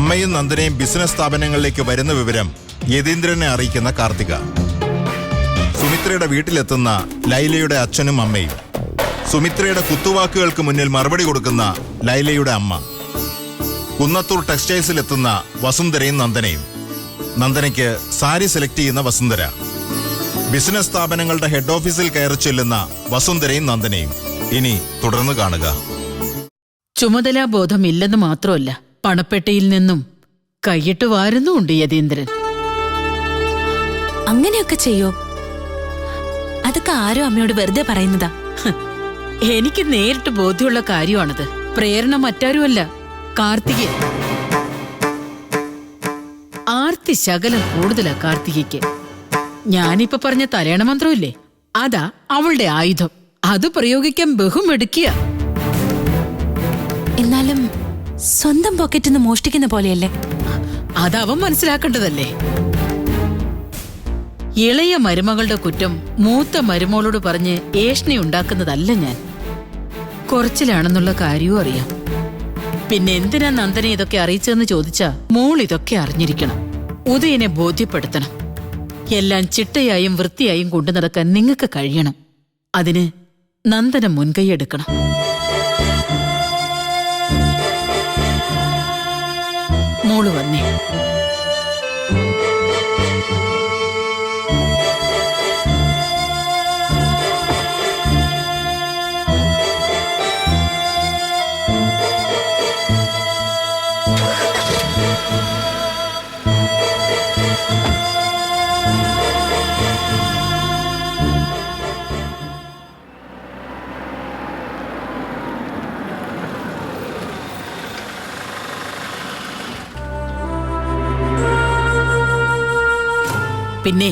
അമ്മയും നന്ദനയും ബിസിനസ് സ്ഥാപനങ്ങളിലേക്ക് വരുന്ന വിവരം യതീന്ദ്രനെ അറിയിക്കുന്ന കാർത്തിക. സുമിത്രയുടെ വീട്ടിലെത്തുന്ന ലൈലയുടെ അച്ഛനും അമ്മയും, സുമിത്രയുടെ കുത്തുവാക്കുകൾക്ക് മുന്നിൽ മറുപടി കൊടുക്കുന്ന ലൈലയുടെ അമ്മ, കുന്നത്തൂർ ടെക്സ്റ്റൈൽസിലെത്തുന്ന വസുന്ധരയും നന്ദനയും, നന്ദനയ്ക്ക് സാരി സെലക്ട് ചെയ്യുന്ന വസുന്ധര, ബിസിനസ് സ്ഥാപനങ്ങളുടെ ഹെഡ് ഓഫീസിൽ കയറി ചെല്ലുന്ന വസുന്ധരയും നന്ദനയും. ഇനി തുടർന്ന് കാണുക. ചുമതലാബോധം ഇല്ലെന്ന് മാത്രമല്ല, പണപ്പെട്ടിയിൽ നിന്നും കൈയിട്ട് വാരുന്നുമുണ്ട് യതീന്ദ്രൻ. അങ്ങനെയൊക്കെ ചെയ്യോ? അതൊക്കെ ആരോ അമ്മയോട് വെറുതെ പറയുന്നതാ. എനിക്ക് നേരിട്ട് ബോധ്യമുള്ള കാര്യമാണത്. പ്രേരണ മറ്റാരുമല്ല, കാർത്തികൻ. ആർത്തി ശകലം കൂടുതലാ കാർത്തികയ്ക്ക്. ഞാനിപ്പോ പറഞ്ഞ തലേണ മന്ത്രമില്ലേ, അതാ അവളുടെ ആയുധം. അത് പ്രയോഗിക്കാൻ ബഹുമെടുക്കിയ. എന്നാലും സ്വന്തം പോക്കറ്റിൽ നിന്ന് മോഷ്ടിക്കുന്ന പോലെയല്ലേ? അതവൻ മനസ്സിലാക്കേണ്ടതല്ലേ. ഇളയ മരുമകളുടെ കുറ്റം മൂത്ത മരുമകളോട് പറഞ്ഞ് ഏഷ്ണി ഉണ്ടാക്കുന്നതല്ല ഞാൻ. കുറച്ചിലാണെന്നുള്ള കാര്യവും അറിയാം. പിന്നെ എന്തിനാ നന്ദനെ ഇതൊക്കെ അറിയിച്ചതെന്ന് ചോദിച്ചാ, മോൾ ഇതൊക്കെ അറിഞ്ഞിരിക്കണം. ഉദയനെ ബോധ്യപ്പെടുത്തണം. എല്ലാം ചിട്ടയായും വൃത്തിയായും കൊണ്ടു നടക്കാൻ നിങ്ങൾക്ക് കഴിയണം. അതിന് നന്ദന മുൻകൈയെടുക്കണം. മോള് വന്നേ. പിന്നെ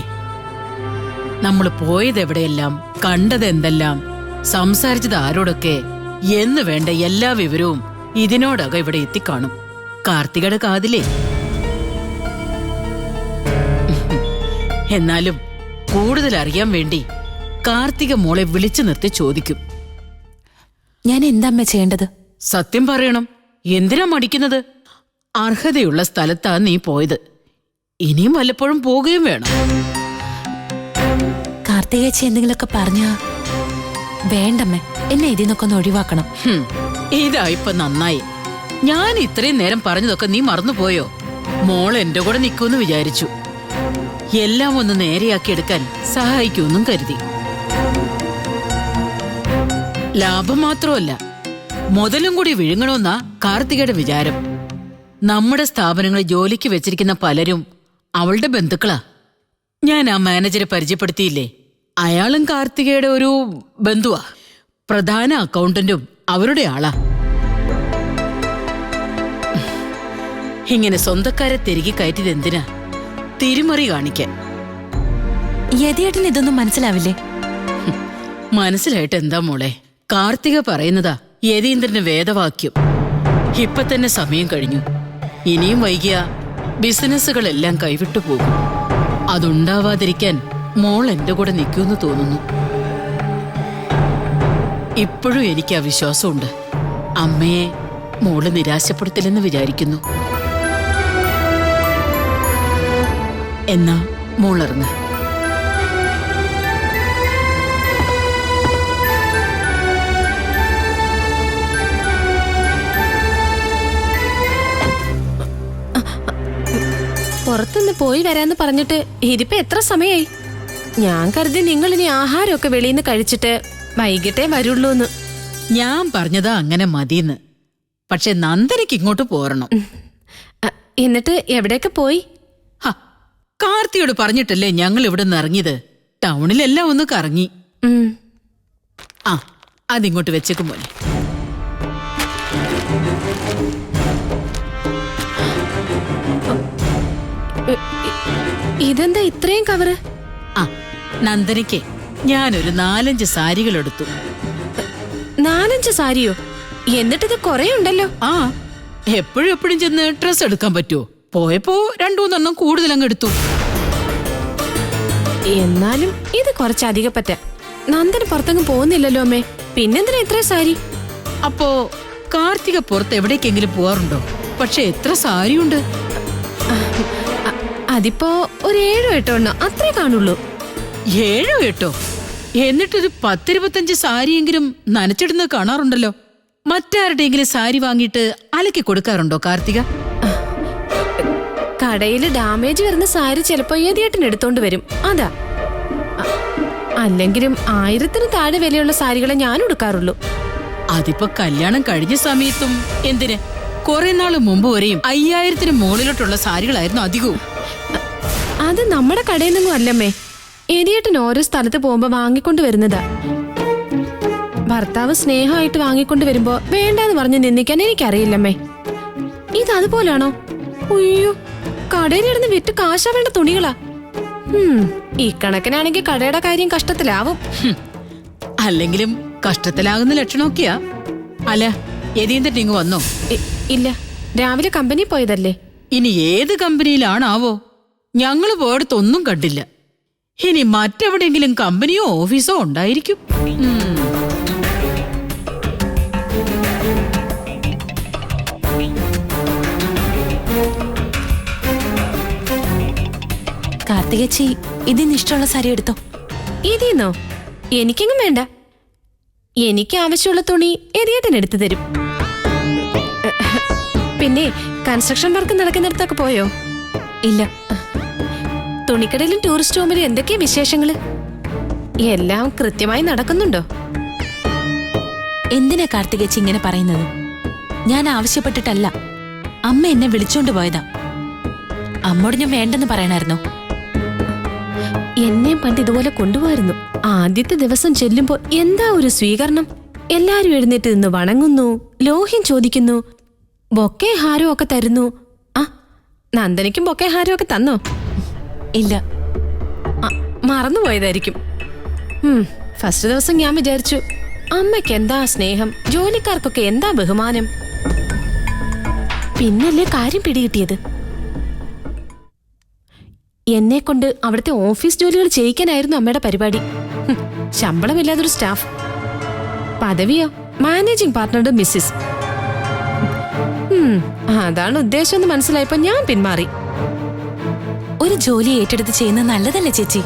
നമ്മൾ പോയതെവിടെയെല്ലാം, കണ്ടതെന്തെല്ലാം, സംസാരിച്ചത് ആരോടൊക്കെ എന്ന് വേണ്ട എല്ലാ വിവരവും ഇതിനോടകം ഇവിടെ എത്തിക്കാണും. കാർത്തികയുടെ കാതിലേ. എന്നാലും കൂടുതൽ അറിയാൻ വേണ്ടി കാർത്തിക മോളെ വിളിച്ചു നിർത്തി ചോദിക്കും. ഞാൻ എന്താ അമ്മ ചെയ്യേണ്ടത്? സത്യം പറയണം. എന്തിനാ മടിക്കുന്നത്? അർഹതയുള്ള സ്ഥലത്താ നീ പോയത്. ഇനിയും വല്ലപ്പോഴും പോകുകയും വേണം. കാർത്തികേച്ചി എന്തെങ്കിലുമൊക്കെ പറഞ്ഞാ വേണ്ടമ്മേ, എന്നെ ഇതിന്നൊക്കെ ഒന്ന് ഒഴിവാക്കണം. ഇതായിപ്പൊ നന്നായി. ഞാൻ ഇത്രയും നേരം പറഞ്ഞതൊക്കെ നീ മറന്നുപോയോ? മോൾ എന്റെ കൂടെ നിൽക്കുമെന്ന് വിചാരിച്ചു. എല്ലാം ഒന്ന് നേരെയാക്കിയെടുക്കാൻ സഹായിക്കുമെന്നും കരുതി. ലാഭം മാത്രമല്ല, മുതലും കൂടി വിഴുങ്ങണമെന്നാ കാർത്തികയുടെ വിചാരം. നമ്മുടെ സ്ഥാപനങ്ങളിൽ ജോലിക്ക് വെച്ചിരിക്കുന്ന പലരും അവളുടെ ബന്ധുക്കളാ. ഞാൻ ആ മാനേജരെ പരിചയപ്പെടുത്തിയില്ലേ, അയാളും കാർത്തികയുടെ ഒരു ബന്ധുവാ. പ്രധാന അക്കൗണ്ടന്റും അവരുടെ ആളാ. ഇങ്ങനെ സ്വന്തക്കാരെ തിരികെ കയറ്റിയത് എന്തിനാ? തിരിമറി കാണിക്കാൻ. യതിയേട്ടന് ഇതൊന്നും മനസ്സിലാവില്ലേ? മനസ്സിലായിട്ട് എന്താ മോളെ? കാർത്തിക പറയുന്നതാ യതീന്ദ്രന് വേദവാക്യം. ഇപ്പൊ തന്നെ സമയം കഴിഞ്ഞു. ഇനിയും വൈകിയ ബിസിനസ്സുകളെല്ലാം കൈവിട്ടു പോകും. അതുണ്ടാവാതിരിക്കാൻ മോൾ എന്റെ കൂടെ നിൽക്കുമെന്ന് തോന്നുന്നു. ഇപ്പോഴും എനിക്ക് ആ വിശ്വാസമുണ്ട്. അമ്മയെ മോള് നിരാശപ്പെടുത്തില്ലെന്ന് വിചാരിക്കുന്നു. എന്നാ മോളിറങ്ങ്. പുറത്തുനിന്ന് പോയി വരാന്ന് പറഞ്ഞിട്ട് ഇതിപ്പോ എത്ര സമയായി? ഞാൻ കരുതി നിങ്ങൾ ഇനി ആഹാരമൊക്കെ വെളിയിൽ നിന്ന് കഴിച്ചിട്ട് വൈകിട്ടേ വരുള്ളൂന്ന്. ഞാൻ പറഞ്ഞതാ അങ്ങനെ മതിയെന്ന്. പക്ഷെ നന്ദനയ്ക്ക് ഇങ്ങോട്ട് പോരണം. എന്നിട്ട് എവിടെയൊക്കെ പോയി? കാർത്തിയോട് പറഞ്ഞിട്ടല്ലേ ഞങ്ങൾ ഇവിടെ നിന്ന് ഇറങ്ങിയത്. ടൗണിലെല്ലാം ഒന്ന് കറങ്ങി. ആ, അതിങ്ങോട്ട് വെച്ചേക്കും പോലെ. ഇതെന്താ ഇത്രയും കവറ്? ആ, നന്ദനയ്ക്ക് ഞാനൊരു 4-5 സാരികൾ എടുത്തു. 4-5 സാരിയോ? എന്നിട്ടിത് കൊറേ ഉണ്ടല്ലോ. ആ, എപ്പോഴും ചെന്ന് ഡ്രസ് എടുക്കാൻ പറ്റുമോ? പോയപ്പോ 2-3 കൂടുതലങ്ങ് എടുത്തു. എന്നാലും ഇത് കുറച്ചധികം പറ്റ. നന്ദന് പുറത്തങ്ങ് പോകുന്നില്ലല്ലോ അമ്മേ, പിന്നെന്തിനാ ഇത്ര സാരി? അപ്പോ കാർത്തിക പുറത്ത് എവിടേക്കെങ്കിലും പോവാറുണ്ടോ? പക്ഷെ എത്ര സാരിയുണ്ട്? അതിപ്പോ ഒരു 7-8 എണ്ണം അത്രേ കാണുള്ളൂ. 7-8? എന്നിട്ടൊരു 10-25 സാരിയെങ്കിലും നനച്ചിടുന്നത് കാണാറുണ്ടല്ലോ. മറ്റാരുടെയെങ്കിലും സാരി വാങ്ങിയിട്ട് അലക്കി കൊടുക്കാറുണ്ടോ കാർത്തിക? കടയില് ഡാമേജ് വരുന്ന സാരി ചിലപ്പോ ഏതിയേട്ടൻ എടുത്തോണ്ട് വരും, അതാ. അല്ലെങ്കിലും 1000-ന് താഴെ വിലയുള്ള സാരികളെ ഞാൻ ഉടുക്കാറുള്ളൂ. അതിപ്പോ കല്യാണം കഴിഞ്ഞ സമയത്തും എന്തിന് കുറെ നാള് മുമ്പ് വരെയും 5000-ന് മുകളിലോട്ടുള്ള സാരികളായിരുന്നു അധികവും. അത് നമ്മുടെ കടയിൽ നിന്നും അല്ലമ്മേ, ഏതിയേട്ടൻ ഓരോ സ്ഥലത്ത് പോകുമ്പോ വാങ്ങിക്കൊണ്ട് വരുന്നതാ. ഭർത്താവ് സ്നേഹമായിട്ട് വാങ്ങിക്കൊണ്ട് വരുമ്പോ വേണ്ടാന്ന് പറഞ്ഞ് നിന്ദിക്കാൻ എനിക്കറിയില്ലമ്മേ. ഇത് അതുപോലാണോ? ഉയ്യോ, കടയിലിരുന്ന് വിറ്റ് കാശാവേണ്ട തുണികളാ. ഈ കണക്കിനാണെങ്കിൽ കടയുടെ കാര്യം കഷ്ടത്തിലാവും. അല്ലെങ്കിലും കഷ്ടത്തിലാകുന്ന ലക്ഷണമൊക്കെയാ. അല്ല, യതീന്ദ്രൻ ഇങ്ങ് വന്നോ? ഇല്ല, രാവിലെ കമ്പനി പോയതല്ലേ. ഇനി ഏത് കമ്പനിയിലാണാവോ? ഞങ്ങള് പോയടത്തൊന്നും കണ്ടില്ല. ഇനി മറ്റെവിടെയെങ്കിലും കമ്പനിയോ ഓഫീസോ ഉണ്ടായിരിക്കും. കാർത്തികച്ചി, ഇതിന് ഇഷ്ടമുള്ള സാരി എടുത്തോ. ഇതിന്നോ? എനിക്കെങ്ങും വേണ്ട. എനിക്ക് ആവശ്യമുള്ള തുണി ഏതിയേട്ടൻ എടുത്തു തരും. പിന്നെ കൺസ്ട്രക്ഷൻ വർക്ക് നടക്കുന്നിടത്തൊക്കെ പോയോ? ഇല്ല. തുണിക്കടയിലും ടൂറിസ്റ്റ് ഹോമിലും എന്തൊക്കെയാ വിശേഷങ്ങള്? എല്ലാം കൃത്യമായി നടക്കുന്നുണ്ടോ? എന്തിനാ കാർത്തികച്ചി ഇങ്ങനെ പറയുന്നത്? ഞാൻ ആവശ്യപ്പെട്ടിട്ടല്ല, അമ്മ എന്നെ വിളിച്ചോണ്ട് പോയതാ. അമ്മോട് ഞാൻ വേണ്ടെന്ന് പറയണായിരുന്നോ? എന്നെയും പണ്ട് ഇതുപോലെ കൊണ്ടുപോയിരുന്നു. ആദ്യത്തെ ദിവസം ചെല്ലുമ്പോ എന്താ ഒരു സ്വീകരണം! എല്ലാരും എഴുന്നേറ്റ് നിന്ന് വണങ്ങുന്നു, ലോഹ്യം ചോദിക്കുന്നു, ബൊക്കെ ഹാരവും ഒക്കെ തരുന്നു. ആ, നന്ദനയ്ക്കും ബൊക്കെ ഹാരവും ഒക്കെ തന്നോ? ഇല്ല. മറന്നുപോയതായിരിക്കും. ഫസ്റ്റ് ദിവസം ഞാൻ വിചാരിച്ചു, അമ്മയ്ക്ക് എന്താ സ്നേഹം, ജോലിക്കാർക്കൊക്കെ എന്താ ബഹുമാനം. പിന്നല്ലേ കാര്യം പിടികിട്ടിയത്. എന്നെ കൊണ്ട് അവിടുത്തെ ഓഫീസ് ജോലികൾ ചെയ്യിക്കാനായിരുന്നു അമ്മയുടെ പരിപാടി. ശമ്പളമില്ലാതൊരു സ്റ്റാഫ്. പദവിയോ മാനേജിംഗ് പാർട്ട്ണറുടെ മിസ്സിസ്. അതാണ് ഉദ്ദേശം എന്ന് മനസ്സിലായപ്പോ ഞാൻ പിന്മാറി. ഒരു ജോലി ഏറ്റെടുത്ത് ചെയ്യുന്നത് നല്ലതല്ലേ ചേച്ചി?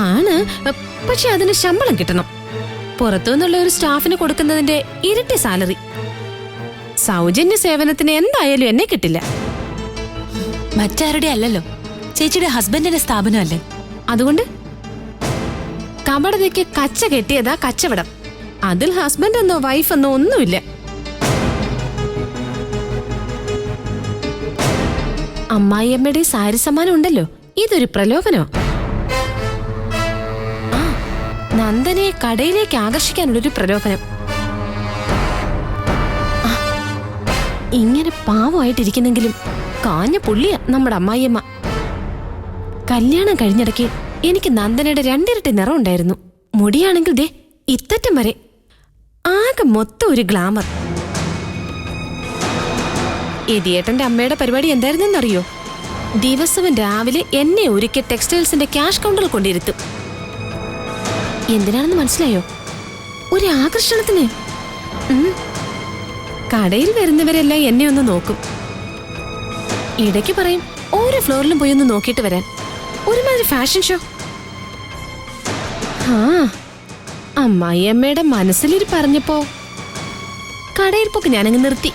ആണ്, പക്ഷെ അതിന് ശമ്പളം കിട്ടണം. പുറത്തുനിന്നുള്ള ഒരു സ്റ്റാഫിന് കൊടുക്കുന്നതിന്റെ ഇരട്ടി സാലറി. സൗജന്യ സേവനത്തിന് എന്തായാലും എന്നെ കിട്ടില്ല. മറ്റാരുടെ അല്ലല്ലോ, ചേച്ചിയുടെ ഹസ്ബൻഡിന്റെ സ്ഥാപനമല്ലേ. അതുകൊണ്ട് കപടതയ്ക്ക് കച്ച കെട്ടിയതാ കച്ചവടം. അതിൽ ഹസ്ബൻഡ് എന്നോ വൈഫ് എന്നോ ഒന്നുമില്ല. അമ്മായിയമ്മയുടെ സാരി സമ്മാനം ഉണ്ടല്ലോ, ഇതൊരു പ്രലോഭനോ? നന്ദനെ കടയിലേക്ക് ആകർഷിക്കാനുള്ളൊരു പ്രലോഭനം. ഇങ്ങനെ പാവമായിട്ടിരിക്കുന്നെങ്കിലും കാഞ്ഞ പുള്ളിയാ നമ്മുടെ അമ്മായിയമ്മ. കല്യാണം കഴിഞ്ഞിടയ്ക്ക് എനിക്ക് നന്ദനയുടെ രണ്ടിരട്ടി നിറം ഉണ്ടായിരുന്നു. മുടിയാണെങ്കിൽ ദേ ഇത്തറ്റം വരെ. ആകെ മൊത്തം ഒരു ഗ്ലാമർ. എതിയേട്ടന്റെ അമ്മയുടെ പരിപാടി എന്തായിരുന്നെന്നറിയോ? ദിവസവും രാവിലെ എന്നെ ഒരുക്കി ടെക്സ്റ്റൈൽസിന്റെ ക്യാഷ് കൗണ്ടറിൽ കൊണ്ടിരുത്തും. എന്തിനാണെന്ന് മനസ്സിലായോ? ഒരു ആകർഷണത്തിന്. കടയിൽ വരുന്നവരെല്ലാം എന്നെ ഒന്ന് നോക്കും. ഇടയ്ക്ക് പറയും ഓരോ ഫ്ലോറിലും പോയി ഒന്ന് നോക്കിയിട്ട് വരാൻ. ഒരുമാതിരി ഫാഷൻ ഷോ. ആ അമ്മായിയമ്മയുടെ മനസ്സിലിരി പറഞ്ഞപ്പോ കടയിൽ പോക്ക് ഞാനങ്ങ് നിർത്തി.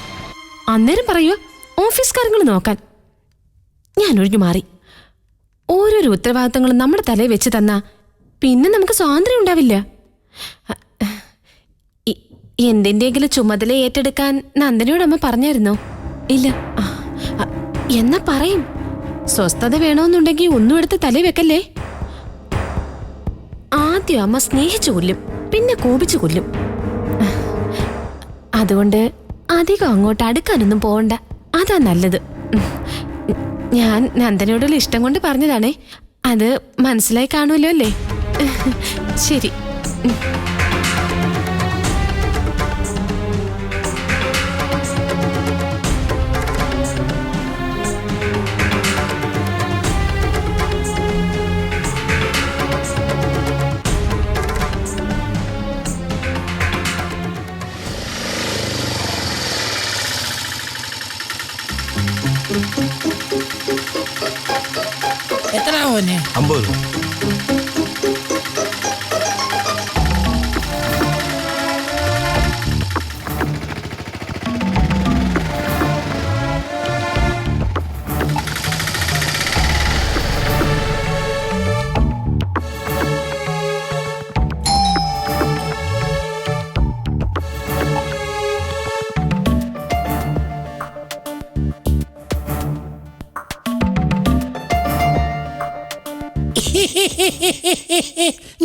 അന്നേരം പറയൂ ഓഫീസ് കാര്യങ്ങൾ നോക്കാൻ. ഞാൻ ഒഴിഞ്ഞു മാറി. ഓരോരോ ഉത്തരവാദിത്തങ്ങളും നമ്മുടെ തലയിൽ വെച്ച് തന്നാ പിന്നെ നമുക്ക് സ്വാതന്ത്ര്യം ഉണ്ടാവില്ല. എന്തിന്റെങ്കിലും ചുമതല ഏറ്റെടുക്കാൻ നന്ദനയോട് അമ്മ പറഞ്ഞായിരുന്നോ? ഇല്ല. എന്നാ പറയും. സ്വസ്ഥത വേണമെന്നുണ്ടെങ്കിൽ ഒന്നും എടുത്ത് തലയിൽ വെക്കല്ലേ. ആദ്യം അമ്മ സ്നേഹിച്ചു കൊല്ലും, പിന്നെ കോപിച്ചു കൊല്ലും. അതുകൊണ്ട് അധികം അങ്ങോട്ട് അടുക്കാനൊന്നും പോകണ്ട. അതാ നല്ലത്. ഞാൻ നന്ദനയോടുള്ള ഇഷ്ടം കൊണ്ട് പറഞ്ഞതാണേ. അത് മനസ്സിലായി കാണുമല്ലോ അല്ലേ? ശരി. എത്ര 50.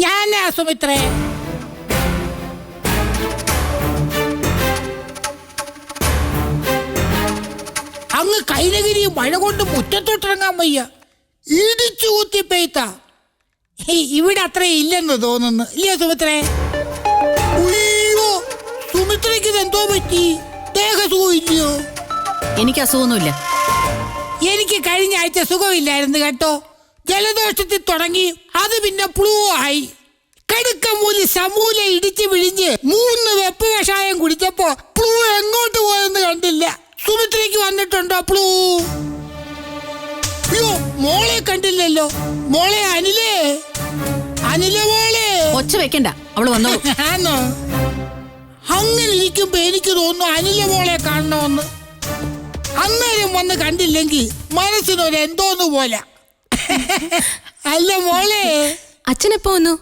ഞാനാ സുമിത്രേ. അങ്ങ് കൈനഗിരി മഴ കൊണ്ട് മുറ്റത്തോട്ടിറങ്ങാൻ വയ്യ. ഇടിച്ചു കുത്തി പെയ്ത്ത. ഇവിടെ അത്ര ഇല്ലെന്ന് തോന്നുന്നു. ഇല്ലേ സുമിത്രേ? അയ്യോ, സുമിത്രയ്ക്ക് ഇതെന്തോ പറ്റി? ദേഹസുഖം ഇല്ലയോ? എനിക്ക് അസുഖമൊന്നുമില്ല. എനിക്ക് കഴിഞ്ഞ ആഴ്ച സുഖമില്ലായിരുന്നു കേട്ടോ. ജലദോഷത്തിൽ തുടങ്ങി, അത് പിന്നെ ഫ്ലൂ ആയി. കടുക്കമൂലി സമൂല ഇടിച്ച് വിഴിഞ്ഞ് 3 വെപ്പ് കഷായം കുടിച്ചപ്പോ ഫ്ലൂ എങ്ങോട്ട് പോയെന്ന് കണ്ടില്ല. സുമിത്രയ്ക്ക് വന്നിട്ടുണ്ടോ ഫ്ലൂ? അയ്യോ, മോളെ കണ്ടില്ലല്ലോ. മോളെ അനിലേ, അനില മോളെ. ഒച്ച വെക്കണ്ട, അവള് വന്നോ. ആന്നോ? അങ്ങനെ ഇരിക്കുമ്പോ എനിക്ക് തോന്നുന്നു അനില മോളെ കാണണമെന്ന്. അന്നേരം വന്ന് കണ്ടില്ലെങ്കിൽ മനസ്സിനൊരു എന്തോന്ന് പോലെ. അല്ല മോളെ, അച്ഛനെപ്പോ വന്നു?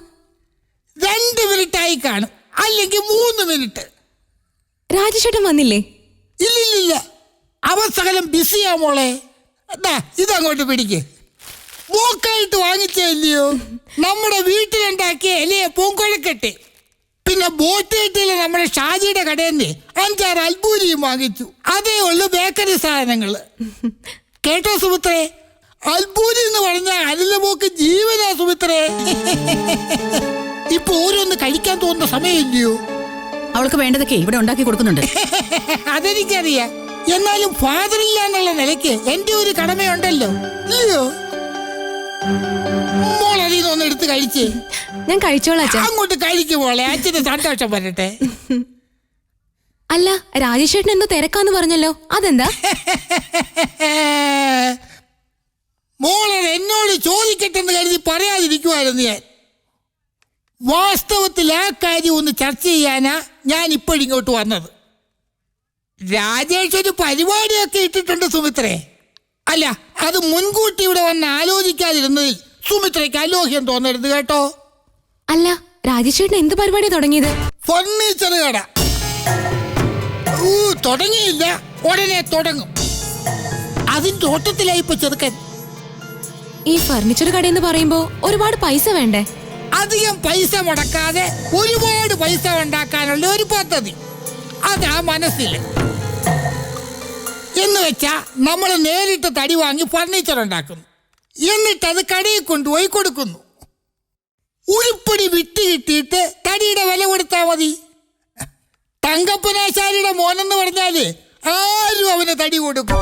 2 മിനിറ്റായി കാണും, അല്ലെങ്കിൽ 3 മിനിറ്റ്. രാജേഷേട്ടൻ വന്നില്ലേ? ഇല്ലില്ല, അവൻ സകലം ബിസിയാ മോളെ. ഇതങ്ങോട്ട് പിടിക്ക്. മോക്കായിട്ട് വാങ്ങിച്ചല്ലയോ നമ്മുടെ വീട്ടിലുണ്ടാക്കിയ ഇലയെ പൂങ്കൊഴക്കെട്ട്. പിന്നെ ബോട്ടേട്ടിലെ നമ്മുടെ ഷാജിയുടെ കടയിൽ നിന്ന് 5-6 അൽബൂരിയും വാങ്ങിച്ചു. അതേ ഉള്ളു ബേക്കറി സാധനങ്ങള്. കേട്ടോ സുമിത്രേ? അൽബൂരി എന്ന് പറഞ്ഞ അനിലമോക്ക് ജീവനാ സുമിത്രേ. ഇപ്പൊ ഓരോന്ന് കഴിക്കാൻ തോന്നുന്ന സമയമില്ലയോ? അവൾക്ക് വേണ്ടതൊക്കെ ഇവിടെ ഉണ്ടാക്കി കൊടുക്കുന്നുണ്ട്. അതെനിക്കറിയാം. എന്നാലും ഫാദർ ഇല്ല എന്നുള്ള നിലയ്ക്ക് എന്റെ ഒരു കടമയുണ്ടല്ലോ, ഇല്ലയോ? മോൾ അതിൽ നിന്ന് ഒന്ന് എടുത്ത് കഴിച്ചേ. ഞാൻ കഴിച്ചോളാം. അങ്ങോട്ട് കഴിക്കും മോളെ, അച്ഛന് സന്തോഷം വരട്ടെ. അല്ല, രാജേഷേട്ടൻ എന്തോ തിരക്കാന്ന് പറഞ്ഞല്ലോ, അതെന്താ? മോളെ എന്നോട് ചോദിക്കട്ടെന്ന് കരുതി പറയാതിരിക്കുമായിരുന്നു ഞാൻ. വാസ്തവത്തിൽ ആ കാര്യം ഒന്ന് ചർച്ച ചെയ്യാനാ ഞാൻ ഇപ്പോഴിങ്ങോട്ട് വന്നത്. രാജേഷ് ഒരു പരിപാടിയൊക്കെ ഇട്ടിട്ടുണ്ട് സുമിത്രേ. അല്ല, അത് മുൻകൂട്ടി ഇവിടെ വന്ന് ആലോചിക്കാതിരുന്നതിൽ സുമിത്രയ്ക്ക് അലോഹ്യം തോന്നരുത് കേട്ടോ. അല്ല, രാജേഷേട്ടൻ എന്ത് പരിപാടി തുടങ്ങിയത്? ഫർണിച്ചർ കട. തുടങ്ങിയില്ല, ഉടനെ തുടങ്ങും. അതിന്റെ ഓട്ടത്തിലായി ഇപ്പൊ ചെറുക്കൻ. ഈ ഫർണിച്ചർ കടയെന്ന് പറയുമ്പോ ഒരുപാട് പൈസ വേണ്ടേ? അധികം പൈസ മുടക്കാതെ ഒരുപാട് പൈസ ഉണ്ടാക്കാനുള്ള ഒരു പദ്ധതി അതാ മനസ്സിൽ. എന്ന് വെച്ചാ നമ്മൾ നേരിട്ട് തടി വാങ്ങി ഫർണിച്ചർ ഉണ്ടാക്കുന്നു, എന്നിട്ടത് കടയിൽ കൊണ്ടുപോയി കൊടുക്കുന്നു. ഉരുപ്പടി വിറ്റ് കിട്ടിയിട്ട് തടിയുടെ വില കൊടുത്താൽ മതി. തങ്കപ്പനാശാരിയുടെ മോനെന്ന് പറഞ്ഞാല് ആരും അവന് തടി കൊടുക്കും.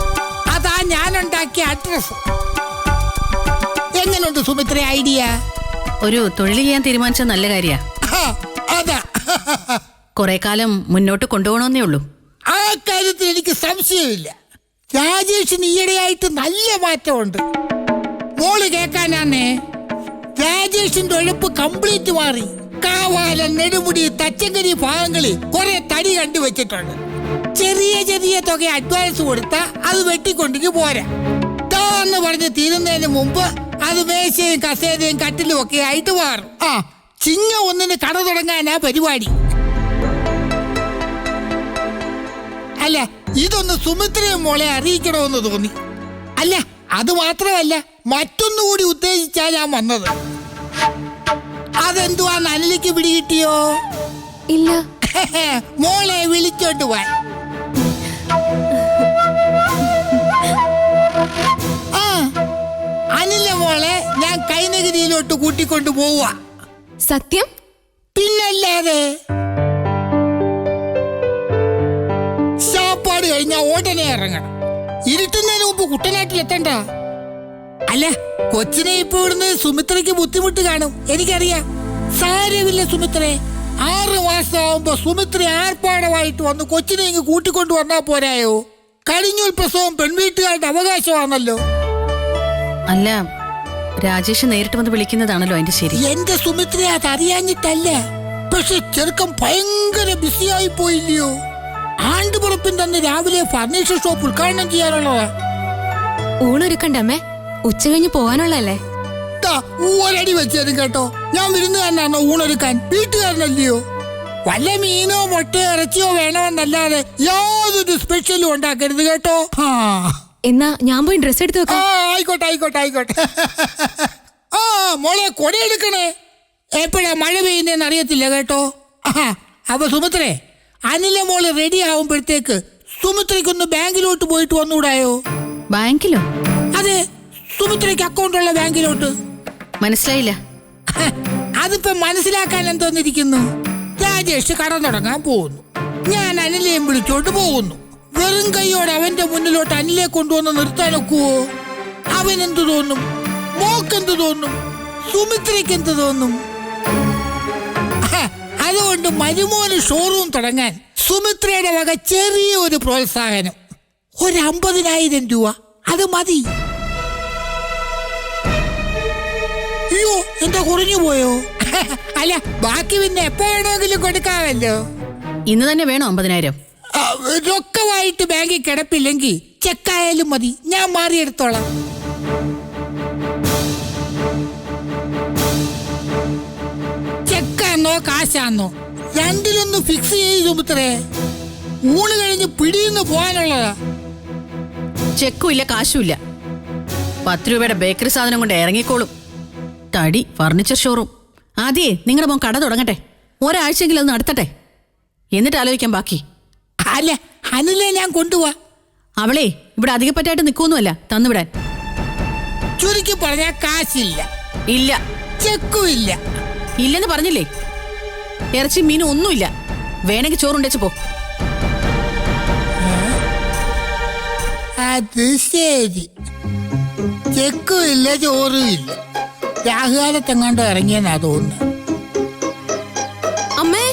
അതാ ഞാനുണ്ടാക്കിയ അഡ്രസ്. എങ്ങനെയുണ്ട് സുമിത്ര ഐഡിയ? ഒരു തൊഴിൽ ചെയ്യാൻ തീരുമാനിച്ച നല്ല കാര്യാ. അതാ കുറെ കാലം മുന്നോട്ട് കൊണ്ടുപോകണമെന്നേ ഉള്ളൂ. ആ കാര്യത്തിൽ എനിക്ക് സംശയമില്ല. രാജേഷിന് ഈയിടെയായിട്ട് നല്ല മാറ്റമുണ്ട്. മോള് കേൾക്കാനാന്നേ, രാജേഷിന്റെ ഉഴപ്പ് കംപ്ലീറ്റ് മാറി. കാവാലം, നെടുമുടി, തച്ചങ്കരി ഭാഗങ്ങളിൽ കുറെ തടി കണ്ടുവച്ചിട്ടുണ്ട്. ചെറിയ ചെറിയ തുക അഡ്വാൻസ് കൊടുത്താ അത് വെട്ടിക്കൊണ്ടെങ്കിൽ പോരാ. എന്ന് പറഞ്ഞ് തീരുന്നതിന് മുമ്പ് അത് മേശയും കസേരയും കട്ടിലും ഒക്കെ ആയിട്ട് മാറും. ചിങ്ങ 1 കട തുടങ്ങാനാ പരിപാടി. അല്ല, ഇതൊന്ന് സുമിത്രയും മോളെ അറിയിക്കണമെന്ന് തോന്നി. അല്ല, അത് മാത്രമല്ല, മറ്റൊന്നുകൂടി ഉദ്ദേശിച്ചാ ഞാൻ വന്നത്. അതെന്തുവാന്ന് അനിലേക്ക് പിടികിട്ടിയോ? ഇല്ല. മോളെ വിളിച്ചോണ്ട് പോവാൻ. അനില മോളെ ഞാൻ കൈനഗിരിയിലോട്ട് കൂട്ടിക്കൊണ്ടു പോവുക. സത്യം? പിന്നല്ലാതെ. സാപ്പാട് കഴിഞ്ഞാ ഉടനെ ഇറങ്ങണം. ഇരുട്ടുന്നതിന് മുമ്പ് കുട്ടനാട്ടിൽ എത്തണ്ട. അല്ല, കൊച്ചിനെ ഇപ്പൊ ഇവിടുന്ന് സുമിത്രയ്ക്ക് ബുദ്ധിമുട്ട് കാണും, എനിക്കറിയാം. സാരമില്ല സുമിത്രേ, 6 മാസമാകുമ്പോ സുമിത്ര ആർപ്പാടമായിട്ട് വന്ന് കൊച്ചിനെ ഇങ്ങ് കൂട്ടിക്കൊണ്ടു വന്നാ പോരായോ? കഴിഞ്ഞൂൽ പ്രസവം പെൺവീട്ടുകാരുടെ അവകാശമാണല്ലോ. അല്ല, രാജേഷ് നേരിട്ട് വന്ന് വിളിക്കുന്നതാണല്ലോ അതിന്റെ ശരി. എന്റെ സുമിത്ര അതറിയാഞ്ഞിട്ടല്ല, പക്ഷെ ചെറുക്കം ഭയങ്കര ബിസിയായി പോയില്ലയോ? ആണ്ടുപുറപ്പിൻ തന്നെ രാവിലെ ഫർണിച്ചർ ഷോപ്പ് ഉദ്ഘാടനം ചെയ്യാനുള്ളതാ. ഊണൊരുക്കണ്ടമ്മേ, ഉച്ച കഴിഞ്ഞ് പോകാനുള്ളല്ലേ? ഒരടി വെച്ചേരും കേട്ടോ. ഞാൻ വിരുന്നുകാരനാണോ ഊണൊരുക്കാൻ? വീട്ടുകാരനല്ലയോ? വല്ല മീനോ മുട്ടയോ ഇറച്ചിയോ വേണമെന്നല്ലാതെ യാതൊരു സ്പെഷ്യലും ഉണ്ടാക്കരുത് കേട്ടോ. എന്നാ ഞാൻ പോയി ഡ്രസ് എടുത്ത് വെക്കാം. ആയിക്കോട്ടെ ആയിക്കോട്ടെ ആയിക്കോട്ടെ. മോളെ കൊടയെടുക്കണേ, എപ്പോഴാ മഴ പെയ്യുന്നതെന്ന് അറിയത്തില്ല കേട്ടോ. അപ്പൊ സുമിത്രേ, അനില മോള് റെഡി ആവുമ്പോഴത്തേക്ക് സുമിത്രയ്ക്കൊന്ന് ബാങ്കിലോട്ട് പോയിട്ട് വന്നുകൂടായോ? ബാങ്കിലോ? അതെ, സുമിത്രയ്ക്ക് അക്കൗണ്ടുള്ള ബാങ്കിലോട്ട്. മനസ്സിലായില്ല. അതിപ്പോ മനസ്സിലാക്കാൻ എന്തോന്നിരിക്കുന്നു. രാജേഷ് കട തുടങ്ങാൻ പോകുന്നു, ഞാൻ അനിലയും വിളിച്ചോണ്ട് പോകുന്നു. വെറും കൈയോടെ അവന്റെ മുന്നിലോട്ട് അനിലെ കൊണ്ടുവന്ന് നിർത്താനൊക്കുവോ? അവനെന്തു തോന്നും? മോക്കെന്തു തോന്നും? സുമിത്രയ്ക്ക് എന്ത് തോന്നും? അതുകൊണ്ട് മരുമോന് ഷോറൂം തുടങ്ങാൻ സുമിത്രയുടെ വക ചെറിയ ഒരു പ്രോത്സാഹനം, ഒരു 50,000 രൂപ, അത് മതി. അയ്യോ, എന്താ കുറഞ്ഞു പോയോ? അല്ല, ബാക്കി പിന്നെ എപ്പോ വേണമെങ്കിലും കൊടുക്കാമല്ലോ. ഇന്ന് തന്നെ വേണോ 50,000? രൊക്കമായിട്ട് ബാങ്കിൽ കിടപ്പില്ലെങ്കിൽ ചെക്കായാലും മതി, ഞാൻ മാറിയെടുത്തോളാം. ചെക്കാന്നോ കാശാന്നോ രണ്ടിലൊന്ന് ഫിക്സ് ചെയ്തു സുമിത്രേ. ഊണ് കഴിഞ്ഞ് പിടിയിന്ന് പോകാനുള്ളതാ. ചെക്കും ഇല്ല, കാശും ഇല്ല. 10 രൂപയുടെ ബേക്കറി സാധനം കൊണ്ട് ഇറങ്ങിക്കോളും. തടി, ഫർണിച്ചർ ഷോറൂം. ആദ്യേ നിങ്ങളുടെ മോൻ കട തുടങ്ങട്ടെ, ഒരാഴ്ചയെങ്കിലും അത് നടത്തട്ടെ, എന്നിട്ട് ആലോചിക്കാം ബാക്കി. അല്ല, അനിലെ ഞാൻ കൊണ്ടുപോവാ. അവളെ ഇവിടെ അധികപ്പറ്റായിട്ട് നിൽക്കൊന്നുമല്ല തന്നുവിടാൻ. ചുരുക്കി പറഞ്ഞാൽ കാശില്ല. ഇല്ല. ചെക്കും ഇല്ല. ഇല്ലെന്ന് പറഞ്ഞില്ലേ? ഇറച്ചി മീനും ഒന്നുമില്ല. വേണമെങ്കിൽ ചോറുണ്ടേച്ച് പോ. അത് ശരി, ചെക്കും ഇല്ല, ചോറും ഇല്ല. രാഹുകാലത്തെങ്ങാണ്ടോ ഇറങ്ങിയെന്നാ തോന്നുന്നു. അമ്മേ,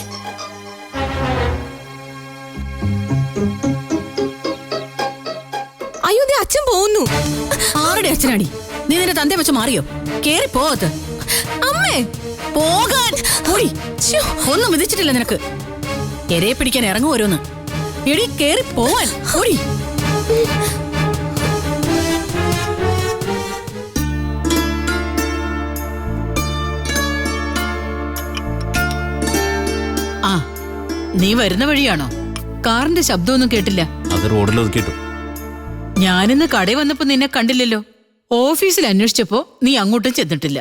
അയ്യോ, അച്ഛൻ പോകുന്നു. ആരുടെ അച്ഛനാടി? നീ നിന്റെ തന്തയെ വെച്ച് മാറിയോ? കേറി പോകത്ത്. അമ്മേ, പോകാൻ. ഓടി. ഒന്നും വിധിച്ചിട്ടില്ല നിനക്ക്. എരയെ പിടിക്കാൻ ഇറങ്ങും ഓരോന്ന്. എടി, കേറി പോവാൻ. ഓടി. ആ, നീ വരുന്ന വഴിയാണോ? കാറിന്റെ ശബ്ദമൊന്നും കേട്ടില്ല. അത് റോഡിൽ ഒതുക്കിട്ടു. ഞാനിന്ന് കടയിൽ വന്നപ്പോ നിന്നെ കണ്ടില്ലല്ലോ. ഓഫീസിൽ അന്വേഷിച്ചപ്പോ നീ അങ്ങോട്ടും ചെന്നിട്ടില്ല.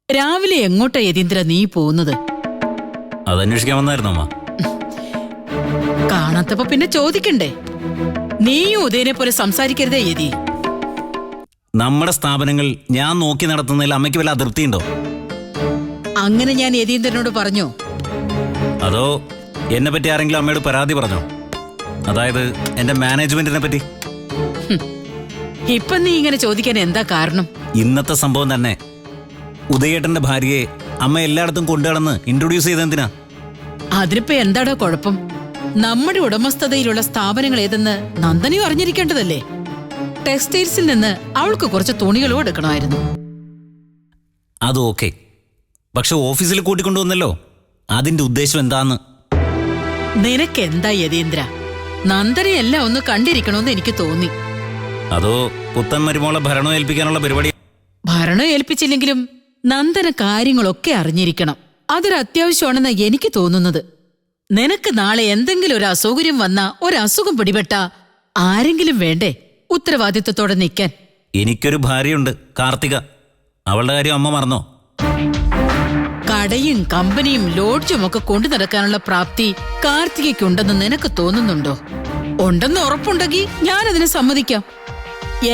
രാവിലെ എങ്ങോട്ടാ യതീന്ദ്ര നീ പോകുന്നത്? അത് അന്വേഷിക്കാൻ വന്നായിരുന്നു അമ്മ. കാണാത്തപ്പോ പിന്നെ ചോദിക്കണ്ടേ? നീയും ഉദയനെ പോലെ സംസാരിക്കരുതേ യതി. നമ്മുടെ സ്ഥാപനങ്ങൾ ഞാൻ നോക്കി നടത്തുന്നതിൽ അമ്മയ്ക്ക് വല്ല അതൃപ്തിയുണ്ടോ? അങ്ങനെ ഞാൻ യതീന്ദ്രനോട് പറഞ്ഞോ? അതോ എന്നെ പറ്റി ആരെങ്കിലും അമ്മയോട് പരാതി പറഞ്ഞോ? അതായത് എന്റെ മാനേജ്മെന്റിനെ പറ്റി? ഇപ്പൊ നീ ഇങ്ങനെ ചോദിക്കാൻ എന്താ കാരണം? ഇന്നത്തെ സംഭവം തന്നെ. ഉദയേട്ടന്റെ ഭാര്യയെ അമ്മ എല്ലായിടത്തും കൊണ്ടുനടന്ന് ഇൻട്രൊഡ്യൂസ് ചെയ്തെന്തിനാ? അതിനിപ്പോ എന്താടോ കുഴപ്പം? നമ്മുടെ ഉടമസ്ഥതയിലുള്ള സ്ഥാപനങ്ങൾ ഏതെന്ന് നന്ദനിയും അറിഞ്ഞിരിക്കേണ്ടതല്ലേ? ടെക്സ്റ്റൈൽസിൽ നിന്ന് അവൾക്ക് കുറച്ച് തുണികളും എടുക്കണമായിരുന്നു. അത് ഓക്കെ, പക്ഷെ ഓഫീസിൽ കൂട്ടിക്കൊണ്ടുവന്നല്ലോ. അതിന്റെ ഉദ്ദേശം എന്താന്ന്? നിനക്ക് എന്താ യതീന്ദ്ര? നന്ദനെയെല്ലാം ഒന്ന് കണ്ടിരിക്കണമെന്ന് എനിക്ക് തോന്നി. അതോ പുത്തൻ മരുമോളെ ഭരണം ഏൽപ്പിക്കാനുള്ള പരിപാടി? ഭരണം ഏൽപ്പിച്ചില്ലെങ്കിലും നന്ദന കാര്യങ്ങളൊക്കെ അറിഞ്ഞിരിക്കണം. അതൊരു അത്യാവശ്യമാണെന്ന് എനിക്ക് തോന്നുന്നത്. നിനക്ക് നാളെ എന്തെങ്കിലും ഒരു അസൗകര്യം വന്നാ, ഒരസുഖം പിടിപെട്ട ആരെങ്കിലും വേണ്ടേ ഉത്തരവാദിത്വത്തോടെ നിൽക്കാൻ? എനിക്കൊരു ഭാര്യയുണ്ട്, കാർത്തിക. അവളുടെ കാര്യം അമ്മ മറന്നോ? കടയും കമ്പനിയും ലോഡ്ജും ഒക്കെ കൊണ്ടു നടക്കാനുള്ള പ്രാപ്തി കാർത്തികയ്ക്കുണ്ടെന്ന് നിനക്ക് തോന്നുന്നുണ്ടോ? ഉണ്ടെന്ന് ഉറപ്പുണ്ടെങ്കിൽ ഞാനതിന് സമ്മതിക്കാം.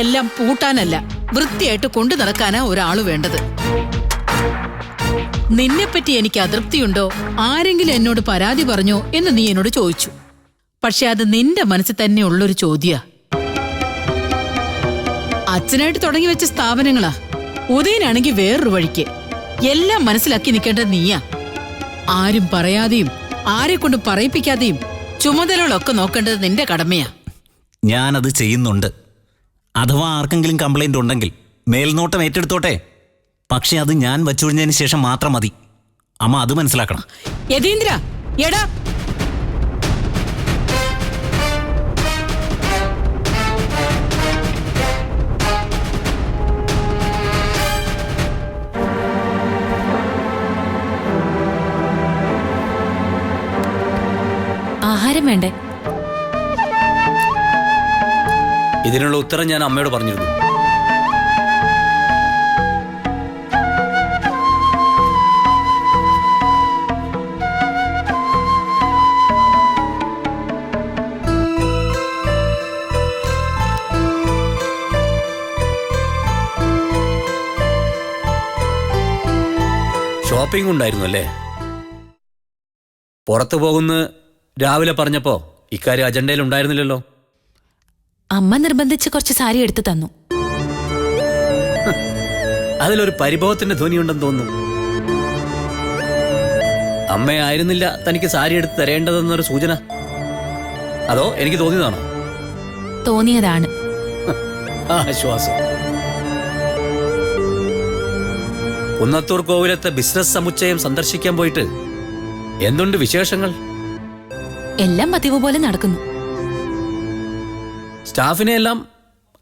എല്ലാം പൂട്ടാനല്ല, വൃത്തിയായിട്ട് കൊണ്ടു നടക്കാനാ ഒരാള് വേണ്ടത്. നിന്നെപ്പറ്റി എനിക്ക് അതൃപ്തിയുണ്ടോ, ആരെങ്കിലും എന്നോട് പരാതി പറഞ്ഞോ എന്ന് നീ എന്നോട് ചോദിച്ചു. പക്ഷെ അത് നിന്റെ മനസ്സിൽ തന്നെ ഉള്ളൊരു ചോദ്യാ. അച്ഛനായിട്ട് തുടങ്ങി വെച്ച സ്ഥാപനങ്ങളാ. ഉദയനാണെങ്കിൽ വേറൊരു വഴിക്ക്. എല്ലാം മനസ്സിലാക്കി നിൽക്കേണ്ടത് നീയാ. ആരും പറയാതെയും ആരെ കൊണ്ട് പറയിപ്പിക്കാതെയും ചുമതലകളൊക്കെ നോക്കേണ്ടത് നിന്റെ കടമയാ. ഞാനത് ചെയ്യുന്നുണ്ട്. അഥവാ ആർക്കെങ്കിലും കംപ്ലൈന്റ് ഉണ്ടെങ്കിൽ മേൽനോട്ടം ഏറ്റെടുത്തോട്ടെ. പക്ഷെ അത് ഞാൻ വച്ചൊഴിഞ്ഞതിന് ശേഷം മാത്രം മതി. അമ്മ അത് മനസ്സിലാക്കണം. യതീന്ദ്ര, എടാ, ആഹാരം വേണ്ടേ? ഇതിനുള്ള ഉത്തരം ഞാൻ അമ്മയോട് പറഞ്ഞിരുന്നു. ഷോപ്പിംഗ് ഉണ്ടായിരുന്നു അല്ലേ? പുറത്തു പോകുന്ന രാവിലെ പറഞ്ഞപ്പോ ഇക്കാര്യം അജണ്ടയിൽ ഉണ്ടായിരുന്നില്ലല്ലോ. അമ്മ നിർബന്ധിച്ച് കുറച്ച് സാരി എടുത്തു തന്നു. അതിലൊരു പരിഭവത്തിന്റെ ധ്വനിയുണ്ടെന്ന് തോന്നുന്നു. അമ്മയായിരുന്നില്ല തനിക്ക് സാരി എടുത്ത് തരേണ്ടതെന്നൊരു സൂചന? അതോ എനിക്ക് തോന്നിയതാണോ? തോന്നിയതാണ്. ആശ്വാസം. കുന്നത്തൂർ കോവിലത്തെ ബിസിനസ് സമുച്ചയം സന്ദർശിക്കാൻ പോയിട്ട് എന്തുണ്ട് വിശേഷങ്ങൾ? എല്ലാം പതിവ് പോലെ നടക്കുന്നു. സ്റ്റാഫിനെ എല്ലാം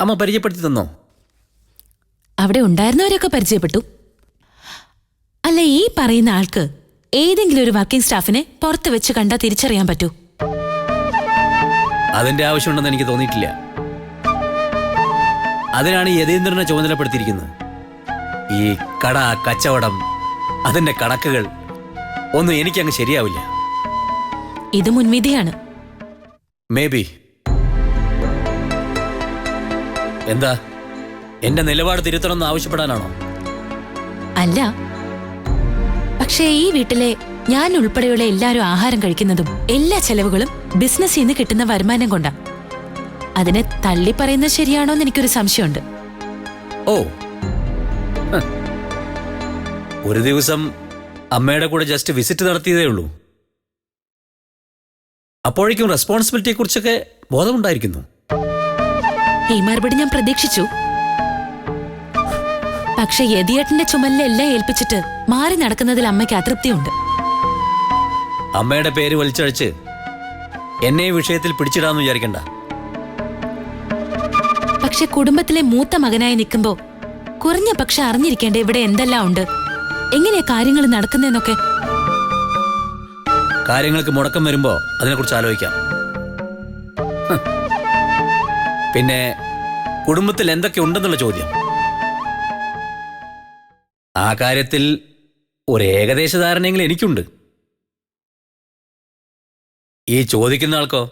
അമ്മ പരിചയപ്പെടുത്തി തന്നോ? അവിടെ ഉണ്ടായിരുന്നവരെയൊക്കെ പരിചയപ്പെട്ടു. അല്ല, ഈ പറയുന്ന ആൾക്ക് ഏതെങ്കിലും ഒരു വർക്കിംഗ് സ്റ്റാഫിനെ പുറത്ത് വെച്ച് കണ്ടാൽ തിരിച്ചറിയാൻ പറ്റൂ? അതിന്റെ ആവശ്യമുണ്ടെന്ന് എനിക്ക് തോന്നിയിട്ടില്ല. അതിനാണ് യതീന്ദ്രനെ ചുമതലപ്പെടുത്തിയിരിക്കുന്നത്. ഈ കട, കച്ചവടം, അതിന്റെ കണക്കുകൾ ഒന്നും എനിക്കങ്ങ് ശരിയാവില്ല. ഇത് മുൻവിധിയാണ്. May be. എന്താ, എന്റെ നിലപാട് തിരുത്തണമെന്ന് ആവശ്യപ്പെടാനാണോ? അല്ല, പക്ഷേ ഈ വീട്ടിലെ ഞാൻ ഉൾപ്പെടെയുള്ള എല്ലാവരും ആഹാരം കഴിക്കുന്നതും എല്ലാ ചെലവുകളും ബിസിനസ്സിൽ നിന്ന് കിട്ടുന്ന വരുമാനം കൊണ്ടാ. അതിനെ തള്ളി പറയുന്നത് ശരിയാണോന്ന് എനിക്കൊരു സംശയമുണ്ട്. ഓ, ഒരു ദിവസം അമ്മയുടെ കൂടെ ജസ്റ്റ് വിസിറ്റ് നടത്തിയതേ ഉള്ളൂ. അപ്പോഴേക്കും റെസ്പോൺസിബിലിറ്റിയെ കുറിച്ചൊക്കെ ബോധമുണ്ടായിരിക്കുന്നു. ഈ മറുപടി ഞാൻ പ്രതീക്ഷിച്ചു. പക്ഷെ യതിയേട്ടന്റെ ചുമലിലെല്ലാം ഏൽപ്പിച്ചിട്ട് മാറി നടക്കുന്നതിൽ അമ്മയ്ക്ക് അതൃപ്തിയുണ്ട്. അമ്മയുടെ പേര് വലിച്ചഴിച്ച് എന്നെ ഈ വിഷയത്തിൽ പിടിച്ചിടാന്ന് വിചാരിക്കണ്ട. പക്ഷെ കുടുംബത്തിലെ മൂത്ത മകനായി നിൽക്കുമ്പോ കുറഞ്ഞ പക്ഷെ അറിഞ്ഞിരിക്കേണ്ട ഇവിടെ എന്തെല്ലാം ഉണ്ട്, എങ്ങനെയാ കാര്യങ്ങൾ നടക്കുന്നതെന്നൊക്കെ. കാര്യങ്ങൾക്ക് മുടക്കം വരുമ്പോ അതിനെക്കുറിച്ച് ആലോചിക്കാം. പിന്നെ കുടുംബത്തിൽ എന്തൊക്കെ ഉണ്ടെന്നുള്ള ചോദ്യം, ആ കാര്യത്തിൽ ഒരു ഏകദേശ ധാരണയെങ്കിലും എനിക്കുണ്ട്. ഈ ചോദിക്കുന്ന ആൾക്കോ?